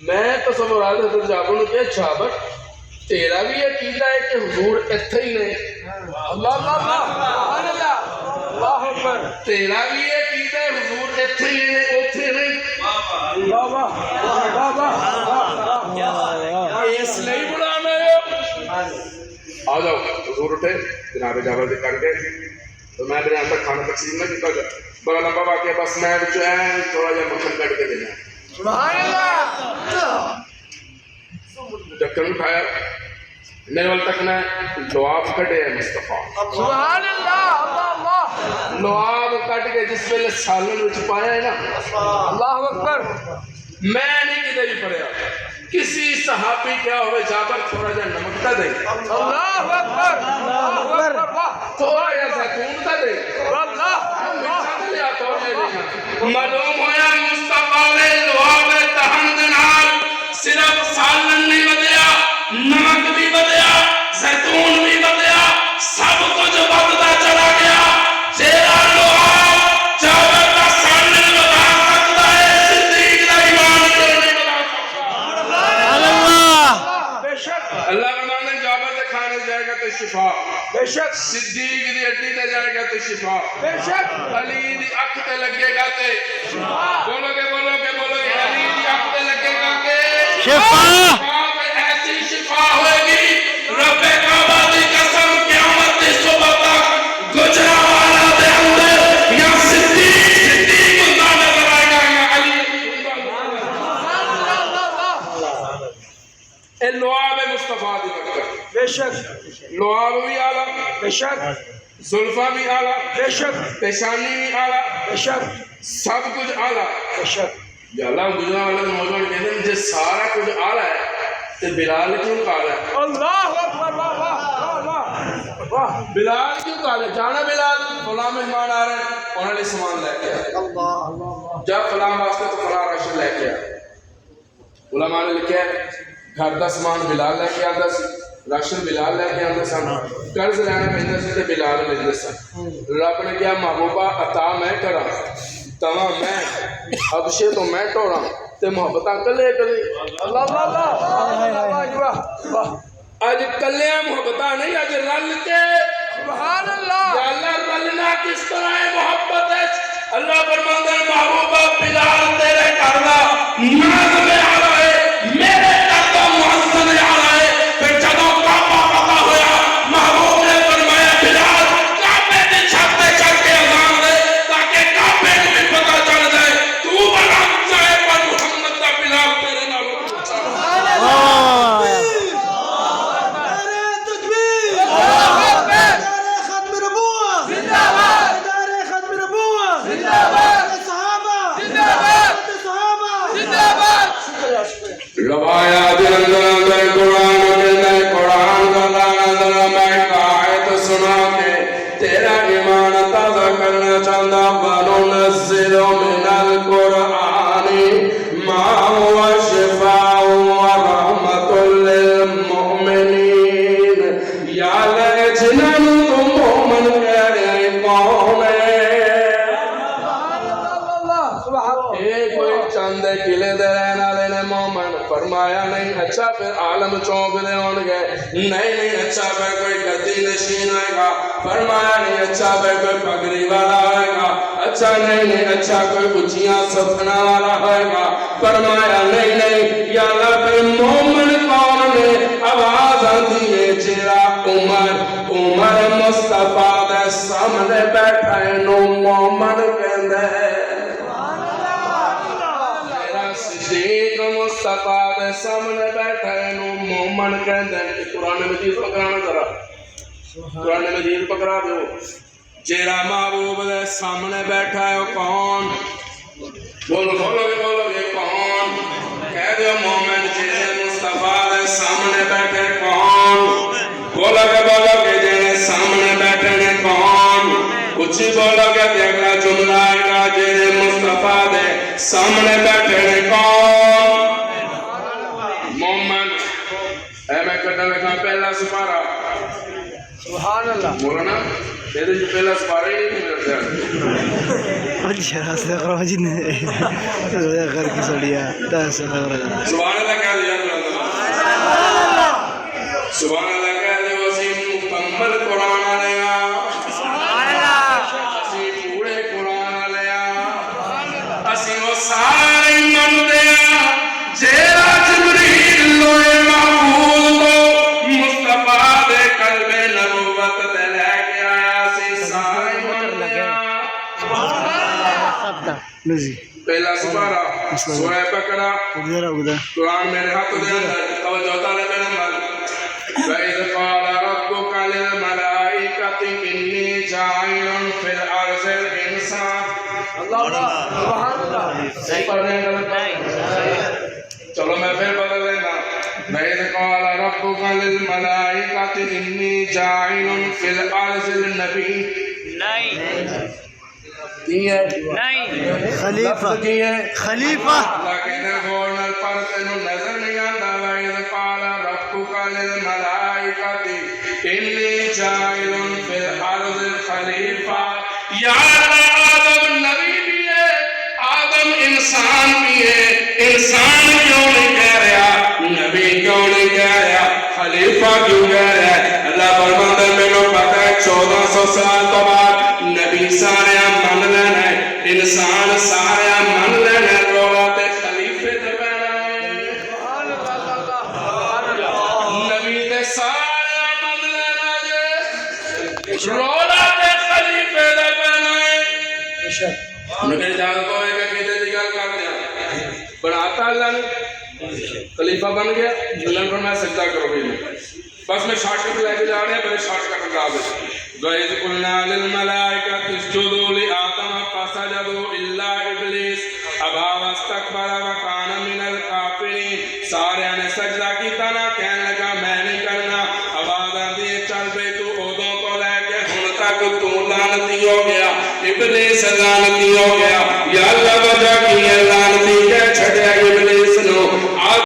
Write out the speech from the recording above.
میں تو سب مراد حضرت جابر نے کہا جابر تیرا بھی عقیدہ ہے کہ حضور اتھے ہی نہیں؟ اللہ اللہ سبحان اللہ اللہ اکبر، تیرا بھی عقیدہ ہے حضور اتھے ہی نہیں اتھے نہیں؟ واہ واہ واہ واہ، اس لیے بلانا ہے۔ آ جاؤ حضور اٹھے، جناب جابر دے کر گئے تو میں میرے اندر کھانا تقسیم نہ کیتا گیا، بڑا لمبا واقعہ، بس میں تھوڑا جہا مکھن کٹ کے دینا سبحان اللہ۔ ڈھکن اٹھایا، میرے وال تکنا ہے، لعاب کٹے ہے مصطفیٰ سبحان اللہ اللہ اللہ، لعاب کٹ کے جس ویلے سالن وچ پایا ہے نا، اللہ اکبر، میں نہیں کدھر بھی پڑھیا کسی صحابی کیا ہوئے جابر تھوڑا جا نمک تا دے، اللہ اکبر اللہ اکبر، تھوڑا جا زیتون تا دے، اللہ معلوم ہویا مصطفیٰ نے لعاب دہن نال صرف سالن نہیں بدیا، نمک بھی بدیا، زیتون بھی بدیا، سب کچھ بدتا چلا گیا۔ جیڑا لعاب جابر کا سالن بتا سکتا ہے، صدیق کا ایمان کیوں نہیں بتا سکتا؟ بے شک اللہ فرماتا ہے جابر کے کھانے جائے گا تو شفا، بے شک صدیق دی ہڈی تے جائے گا تو شفا، بے شک علی دی اکھ تے لگے گا تے شفا، بولو گے بولو گے بولو گے، علی دی اکھ تے لگے گا کہ شفا، ایسی شفا ہوئے گی رب کعبہ دی قسم قیامت دی صبح تک گجرانوالہ دے اندر یا صدیق ہوتا نظر آئے گا یا علی اے لعاب مصطفیٰ دی برکت، بے شک لعاب بھی اعلیٰ، بے شک زلفہ بھی اعلیٰ، بے شک پیشانی بھی اعلیٰ، بے شک سب کچھ اعلیٰ، بے شک۔ یا اللہ گجرانوالہ دے موضوع کہتے ہیں جے سارا کچھ اعلیٰ ہے تو بلال کیوں کالا ہے؟ اللہ اکبر، واہ واہ واہ واہ، بلال کیوں کالا ہے؟ جانا بلال فلاں مہمان آ رہے ہیں انہوں نے سامان لے کے آئے، جب فلاں واسطے تو فلاں راشن لے کے آئے، علماء نے لکھا ہے گھر دا سامان بلال لے کے آندا سی، راشن بلال لے کے آندا سن، قرض لینا پیندا سی تے بلال لیندے سن۔ رب نے کہا محبوبہ عطا میں کراں، تواں میں حبشے تو میں ٹوڑاں تے محبتاں کلے کلے، اللہ اللہ اللہ، اج کلیاں محبتاں نہیں، اج رل کے سبحان اللہ، یا اللہ رلنا کس طرح ہے محبت ہے؟ اللہ فرماتا ہے محبوبہ بلال تیرے گھر دا ناظم اعلیٰ ہے، میرے گھر دا محسن اعلیٰ ہے۔ پھر جدوں کعبہ فتح ہویا محبوب نے فرمایا بلال کعبے دی چھت تے چڑھ کے اذان دے تاکہ کعبے کو بھی پتہ چل جائے تو بڑا چاہے پر محمد دا بلال تیرے نالوں اونچا ہے۔ لوایا دل اندر قرآن کے قرآن کا نظر میں آیت سنا کے تیرا ایمان تازہ کرنا چاہتا، وَنُنَزِّلُ مِنَ الْقُرْآنِ مَا هُوَ شِفَاءٌ وَرَحْمَةٌ لِّلْمُؤْمِنِينَ۔ یا اللہ جنہاں تم مومن کہہ رہے کون ہے؟ کوئی چند قلعے دے رہنے والے نے مومن فرمایا نہیں، اچھا پھر عالم چونک دے ہون گے، نہیں اچھا پھر کوئی گدی نشین ہوئے گا، فرمایا نہیں اچھا پھر کوئی پگڑی والا ہوئے گا، اچھا نہیں اچھا کوئی اچھیاں سفنا والا ہوئے گا، فرمایا نہیں یا اللہ پھر مومن کون نے؟ آواز آتی ہے جیڑا عمر مصطفیٰ دے سامنے بیٹھا ہے نو مومن کہندے ہے، صدیق مصطفیٰ دے سامنے بیٹھا ہے نو مومن کہندے ہیں۔ قرآن مجید پکرانا ذرا، قرآن مجید پکرا دو، جیڑا محبوب دے سامنے بیٹھا ہے وہ کون؟ بولو گے کون؟ کہہ دو مومن جیڑے مصطفیٰ دے سامنے بیٹھے کون؟ بولو گے جیڑے سامنے بیٹھے نے کون؟ کچھ بولو گے تے اگلا جملہ آئے گا جیڑے مصطفیٰ دے سامنے بیٹھے نے کون؟ مومن۔ اے میں کٹا لکھا پہلا سپارہ، سبحان اللہ، مولانا میرے جو پہلا سپارہ ہی نہیں میرے خیال اچھا استغفر جی نے کر کے سڑیا سبحان اللہ کہہ دیا سبحان اللہ کہہ دے وسیم مکمل قرآن آلیا وسیم پورے قرآن آلیا اسی وہ سارے من دیا جیرا جبریل لوئے محفوظ کو مصطفیٰ دے قلب نبوت دے لے کے آیا سی سارے من دیا پہلا سپارہ سورہ بقرہ قرآن میرے ہاتھ دے اندر توجہ تعالی میرے نمبر وَإِذْ قَالَ رَبُّكَ لِلْمَلَائِكَةِ إِنِّي جَاعِلٌ فِي الْأَرْضِ الْإِنسَانَ چلو میں پھر بدل لینا وَإِذْ قَالَ رَبُّكَ لِلْمَلَائِكَةِ إِنِّي جَاعِلٌ فِي الْأَرْضِ النَّبِيِّ خلیفہ خلیفہ لیکن گورنر پر تینوں نظر نہیں آتا وَإِذْ قَالَ رَبُّكَ لِلْمَلَائِكَةِ إِنِّي جَاعِلٌ فِي الْأَرْضِ خَلِيفَةً یا آدم نبی بھی ہے آدم انسان بھی ہے انسان کیوں نہیں کہہ رہا نبی کیوں نہیں کہہ رہا خلیفہ کیوں کہہ رہا ہے اللہ فرماتا ہے میں پتہ ہے 1400 سال تو بعد نبی سارے من لینا ہے انسان سارے من لینا ہے رولا تے خلیفے تے پینا ہے نبی تے سارے من لینا ہے رولا تے خلیفے تے پینا ہے مگر جاگ کو ایک کہتے دی گل کر دیا بناتا اللہ نے خلیفہ بن گیا اللہ نے فرمایا سجدہ کرو گے بس میں شارٹ کٹ لے کے جا رہے ہیں بڑے شارٹ کٹ انداز ہے وَإِذْ قُلْنَا لِلْمَلَائِكَةِ اسْجُدُوا لِآدَمَ فَسَجَدُوا إِلَّا إِبْلِيسَ أَبَى وَاسْتَكْبَرَ وَكَانَ مِنَ الْكَافِرِينَ سارے نے سجدہ کیتا نہ کہنے لگا میں نہیں کرنا آواز آتی ہے چل پہ تو عہدوں کو لے کے ہن تک تو لعنتی ہو گیا ابلیس لعنتی ہو گیا یا